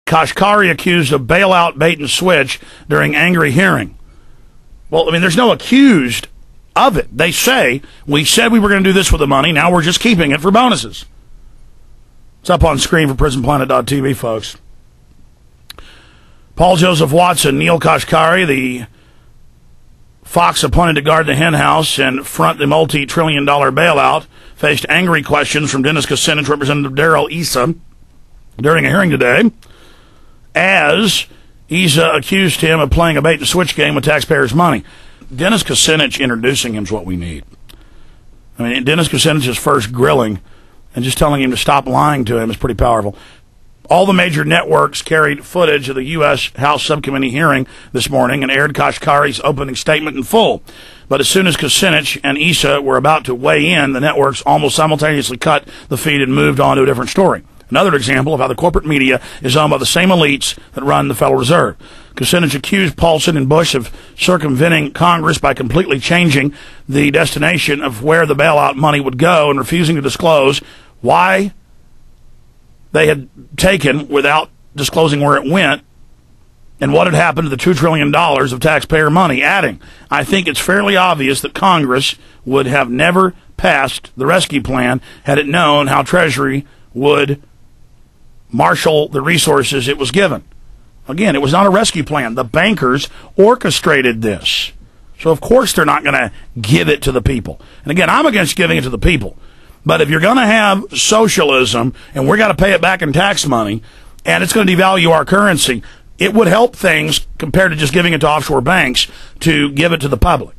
Kashkari accused of bailout bait and switch during angry hearing. Well, I mean, there's no accused of it. They say, we said we were going to do this with the money, now we're just keeping it for bonuses. It's up on screen for prisonplanet.tv, folks. Paul Joseph Watson, Neel Kashkari, the fox appointed to guard the hen house and front the multi-trillion-dollar bailout, faced angry questions from Dennis Kucinich, Representative Darrell Issa, during a hearing today, as Issa accused him of playing a bait-and-switch game with taxpayers' money. Dennis Kucinich introducing him is what we need. I mean, Dennis Kucinich's first grilling and just telling him to stop lying to him is pretty powerful. All the major networks carried footage of the U.S. House Subcommittee hearing this morning and aired Kashkari's opening statement in full. But as soon as Kucinich and Issa were about to weigh in, the networks almost simultaneously cut the feed and moved on to a different story. Another example of how the corporate media is owned by the same elites that run the Federal Reserve. Kucinich accused Paulson and Bush of circumventing Congress by completely changing the destination of where the bailout money would go and refusing to disclose why they had taken without disclosing where it went and what had happened to the $2 trillion of taxpayer money, adding, I think it's fairly obvious that Congress would have never passed the rescue plan had it known how Treasury would marshal the resources it was given. Again, it was not a rescue plan. The bankers orchestrated this. So, of course, they're not going to give it to the people. And again, I'm against giving it to the people. But if you're going to have socialism and we're got to pay it back in tax money and it's going to devalue our currency, it would help things compared to just giving it to offshore banks to give it to the public.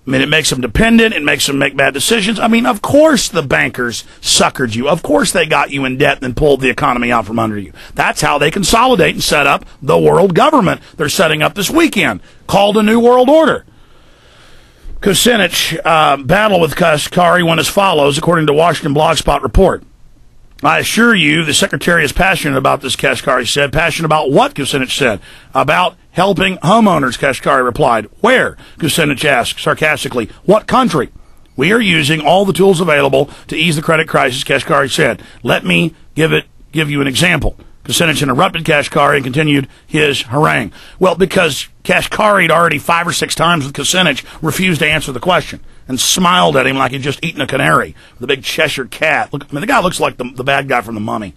I mean, it makes them dependent. It makes them make bad decisions. I mean, of course the bankers suckered you. Of course they got you in debt and pulled the economy out from under you. That's how they consolidate and set up the world government they're setting up this weekend, called a New World Order. Kucinich battle with Kashkari went as follows, according to Washington Blogspot report. I assure you the secretary is passionate about this, Kashkari said. Passionate about what, Kucinich said? About helping homeowners, Kashkari replied. Where? Kucinich asked sarcastically. What country? We are using all the tools available to ease the credit crisis, Kashkari said. Let me give you an example. Kucinich interrupted Kashkari and continued his harangue. Well, because Kashkari had already 5 or 6 times with Kucinich refused to answer the question and smiled at him like he'd just eaten a canary, the big Cheshire cat. Look, I mean, the guy looks like the bad guy from The Mummy.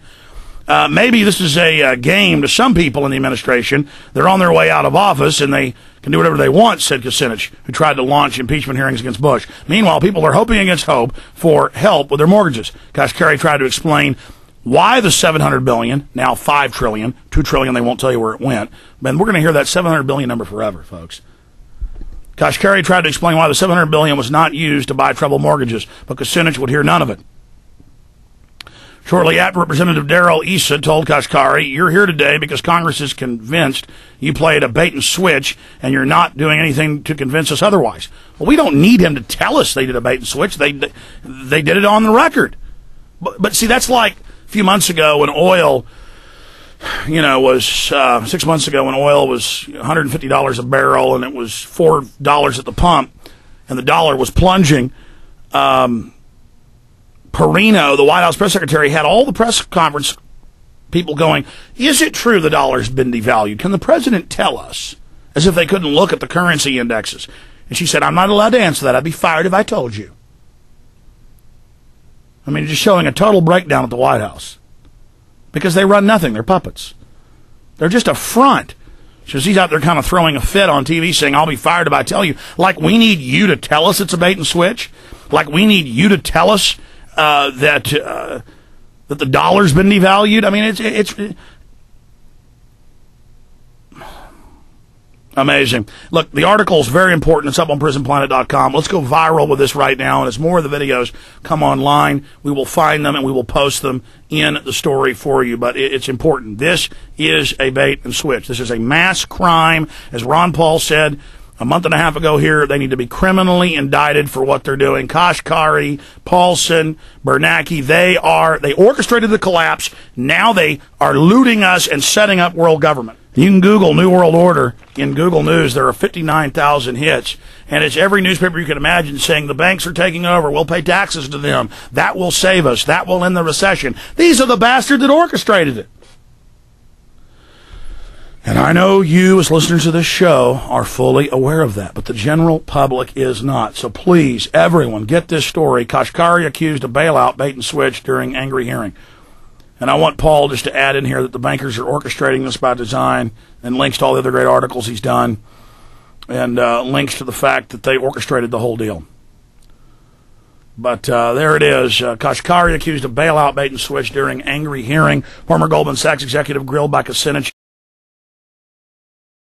Maybe this is a game to some people in the administration. They're on their way out of office and they can do whatever they want, said Kucinich, who tried to launch impeachment hearings against Bush. Meanwhile, people are hoping against hope for help with their mortgages. Kashkari tried to explain why the $700 billion, now $5 trillion, $2 trillion, they won't tell you where it went. Man, we're going to hear that $700 billion number forever, folks. Kashkari tried to explain why the $700 billion was not used to buy troubled mortgages, but Kucinich would hear none of it. Shortly after, Representative Darrell Issa told Kashkari, you're here today because Congress is convinced you played a bait and switch and you're not doing anything to convince us otherwise. Well, we don't need him to tell us they did a bait and switch. They did it on the record. But see, that's like a few months ago when oil, was 6 months ago when oil was $150 a barrel and it was $4 at the pump and the dollar was plunging. Perino, the White House press secretary, had all the press conference people going, is it true the dollar's been devalued? Can the president tell us? As if they couldn't look at the currency indexes. And she said, I'm not allowed to answer that. I'd be fired if I told you. I mean, just showing a total breakdown at the White House. Because they run nothing. They're puppets. They're just a front. So he's out there kind of throwing a fit on TV saying, I'll be fired if I tell you. Like we need you to tell us it's a bait and switch? Like we need you to tell us that the dollar's been devalued? I mean, it's amazing. Look, the article is very important. It's up on prisonplanet.com. Let's go viral with this right now. And as more of the videos come online, we will find them and we will post them in the story for you. But it's important. This is a bait and switch. This is a mass crime. As Ron Paul said a month and a half ago here, they need to be criminally indicted for what they're doing. Kashkari, Paulson, Bernanke, they orchestrated the collapse. Now they are looting us and setting up world government. You can Google New World Order in Google News. There are 59,000 hits. And it's every newspaper you can imagine saying the banks are taking over. We'll pay taxes to them. That will save us. That will end the recession. These are the bastards that orchestrated it. And I know you, as listeners to this show, are fully aware of that. But the general public is not. So please, everyone, get this story. Kashkari accused of bailout, bait and switch during angry hearing. And I want Paul just to add in here that the bankers are orchestrating this by design, and links to all the other great articles he's done, and links to the fact that they orchestrated the whole deal. But there it is. Kashkari accused of bailout, bait and switch during angry hearing. Former Goldman Sachs executive grilled by Kucinich.